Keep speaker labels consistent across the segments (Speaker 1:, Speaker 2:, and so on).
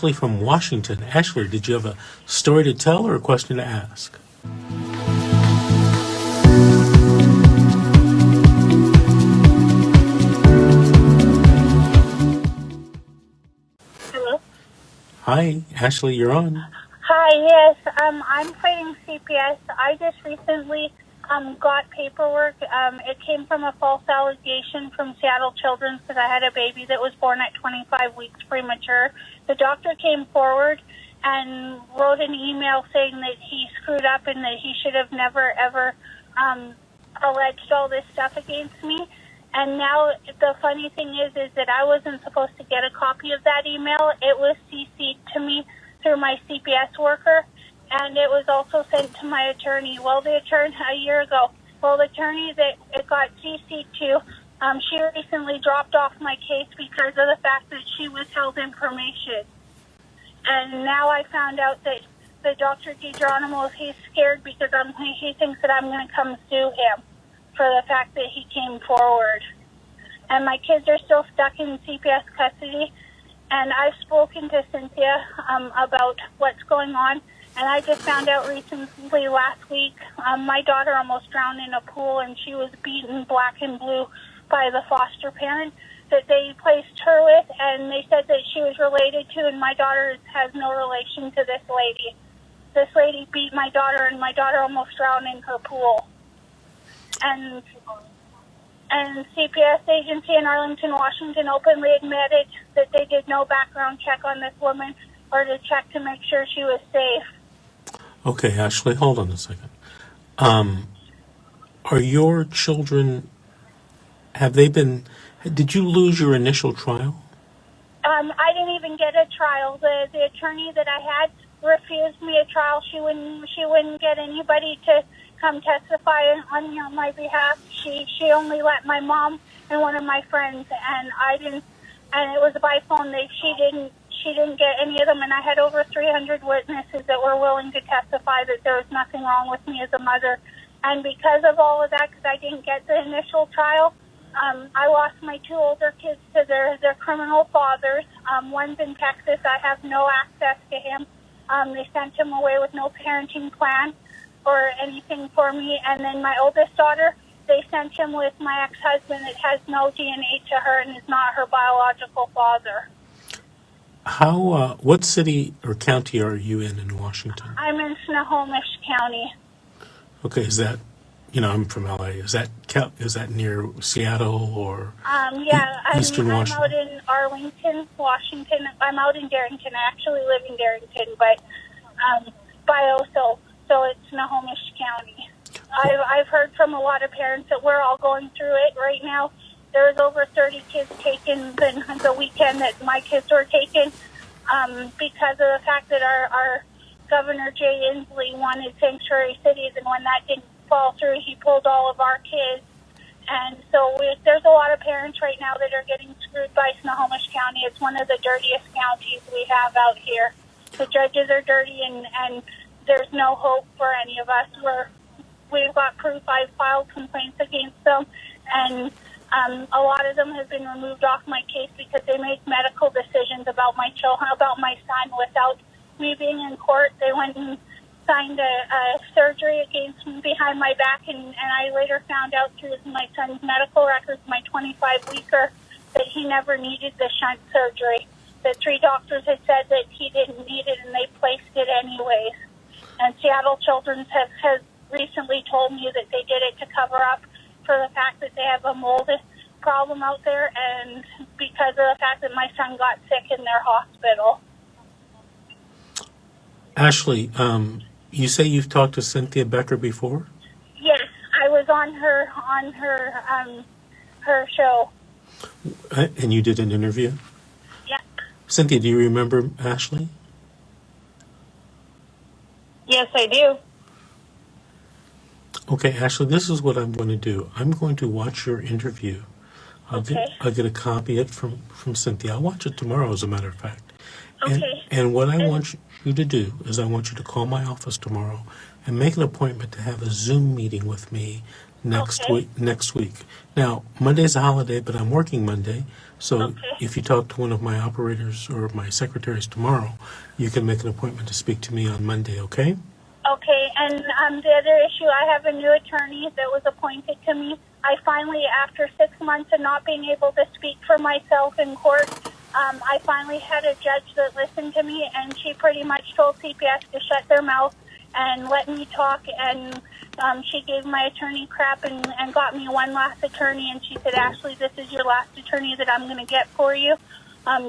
Speaker 1: Ashley from Washington. Ashley, did you have a story to tell or a question to ask?
Speaker 2: Hello?
Speaker 1: Hi, Ashley, you're on.
Speaker 2: Hi, yes. I'm fighting CPS. I just recently got paperwork. It came from a false allegation from Seattle Children's because I had a baby that was born at 25 weeks premature. The doctor came forward and wrote an email saying that he screwed up and that he should have never, ever alleged all this stuff against me. And now the funny thing is that I wasn't supposed to get a copy of that email. It was CC'd to me through my CPS worker, and it was also sent to my attorney. Well, the attorney a year ago. Well, the attorney that it got CC'd to, she recently dropped off my case because of the fact that she withheld information. And now I found out that the Dr. DeGeronimo, he's scared because he thinks that I'm going to come sue him for the fact that he came forward. And my kids are still stuck in CPS custody. And I've spoken to Cynthia about what's going on. And I just found out recently last week, my daughter almost drowned in a pool and she was beaten black and blue by the foster parent that they placed her with. And they said that she was related to, and my daughter has no relation to this lady. This lady beat my daughter and my daughter almost drowned in her pool. And CPS agency in Arlington, Washington openly admitted that they did no background check on this woman or to check to make sure she was safe.
Speaker 1: Okay, Ashley, hold on a second. Are your children, did you lose your initial trial?
Speaker 2: I didn't even get a trial. The attorney that I had refused me a trial. She wouldn't get anybody to come testify on my behalf. She only let my mom and one of my friends, and I didn't. And it was by phone. She didn't get any of them. And I had over 300 witnesses that were willing to testify that there was nothing wrong with me as a mother. And because of all of that, because I didn't get the initial trial, I lost my two older kids to their criminal fathers. One's in Texas. I have no access to him. They sent him away with no parenting plan or anything for me. And then my oldest daughter, they sent him with my ex-husband that has no DNA to her and is not her biological father.
Speaker 1: What city or county are you in Washington?
Speaker 2: I'm in Snohomish County.
Speaker 1: Okay, is that, I'm from LA. Is that near Seattle or Eastern Washington?
Speaker 2: I'm out in Arlington, Washington. I'm out in Darrington. I actually live in Darrington, but so it's Snohomish County. I've heard from a lot of parents that we're all going through it right now. There's over 30 kids taken the weekend that my kids were taken because of the fact that our Governor Jay Inslee wanted sanctuary cities, and when that didn't fall through, he pulled all of our kids. And so there's a lot of parents right now that are getting screwed by Snohomish County. It's one of the dirtiest counties we have out here. The judges are dirty, and there's no hope for any of us. We've got proof. I've filed complaints against them, and a lot of them have been removed off my case because they make medical decisions about my children, about my son, without me being in court. They went and signed a surgery against me behind my back, and I later found out through my son's medical records, my 25-weeker, that he never needed the shunt surgery. The 3 doctors had said that he didn't need it, and they placed it anyways. And Seattle Children's has recently told me that they did it to cover up for the fact that they have a mold problem out there, and because of the fact that my son got sick in their hospital.
Speaker 1: Ashley, you say you've talked to Cynthia Becker before?
Speaker 2: Yes, I was on her show.
Speaker 1: And you did an interview?
Speaker 2: Yep.
Speaker 1: Cynthia, do you remember Ashley?
Speaker 2: Yes, I do.
Speaker 1: Okay, Ashley, this is what I'm going to do. I'm going to watch your interview. I'll get a copy of it from Cynthia. I'll watch it tomorrow, as a matter of fact.
Speaker 2: Okay.
Speaker 1: And what I want you to do is I want you to call my office tomorrow and make an appointment to have a Zoom meeting with me next
Speaker 2: Okay.
Speaker 1: week. Next week. Now, Monday's a holiday, but I'm working Monday. So
Speaker 2: Okay.
Speaker 1: if you talk to one of my operators or my secretaries tomorrow, you can make an appointment to speak to me on Monday, okay?
Speaker 2: Okay, and the other issue, I have a new attorney that was appointed to me. I finally, after 6 months of not being able to speak for myself in court, I finally had a judge that listened to me, and she pretty much told CPS to shut their mouth and let me talk, and she gave my attorney crap and got me one last attorney, and she said, Ashley, this is your last attorney that I'm going to get for you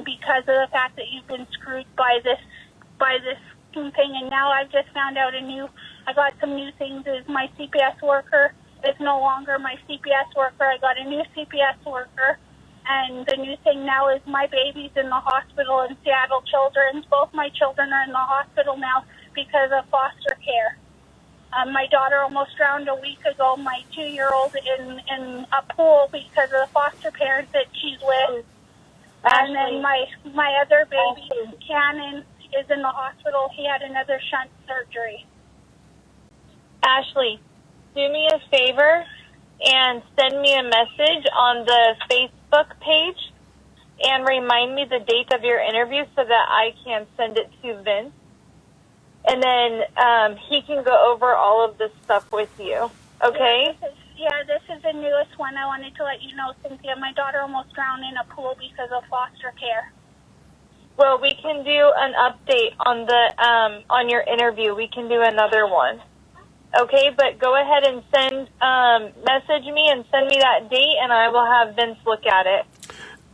Speaker 2: because of the fact that you've been screwed by this thing. And now I've just found out I got some new things. Is my CPS worker is no longer my CPS worker. I got a new CPS worker. And the new thing now is my baby's in the hospital in Seattle Children's. Both my children are in the hospital now because of foster care. My daughter almost drowned a week ago, my 2-year-old in a pool because of the foster parents that she's with. And then my other baby, Cannon, is in the hospital. He had another shunt surgery.
Speaker 3: Ashley, do me a favor and send me a message on the Facebook page and remind me the date of your interview so that I can send it to Vince. And then he can go over all of this stuff with you. Okay?
Speaker 2: This is the newest one. I wanted to let you know, Cynthia. My daughter almost drowned in a pool because of foster care.
Speaker 3: Well, we can do an update on the on your interview. We can do another one. Okay, but go ahead and message me and send me that date, and I will have Vince look at it.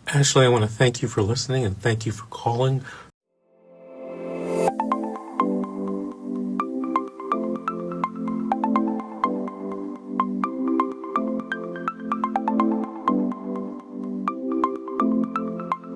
Speaker 1: Ashley, I want to thank you for listening and thank you for calling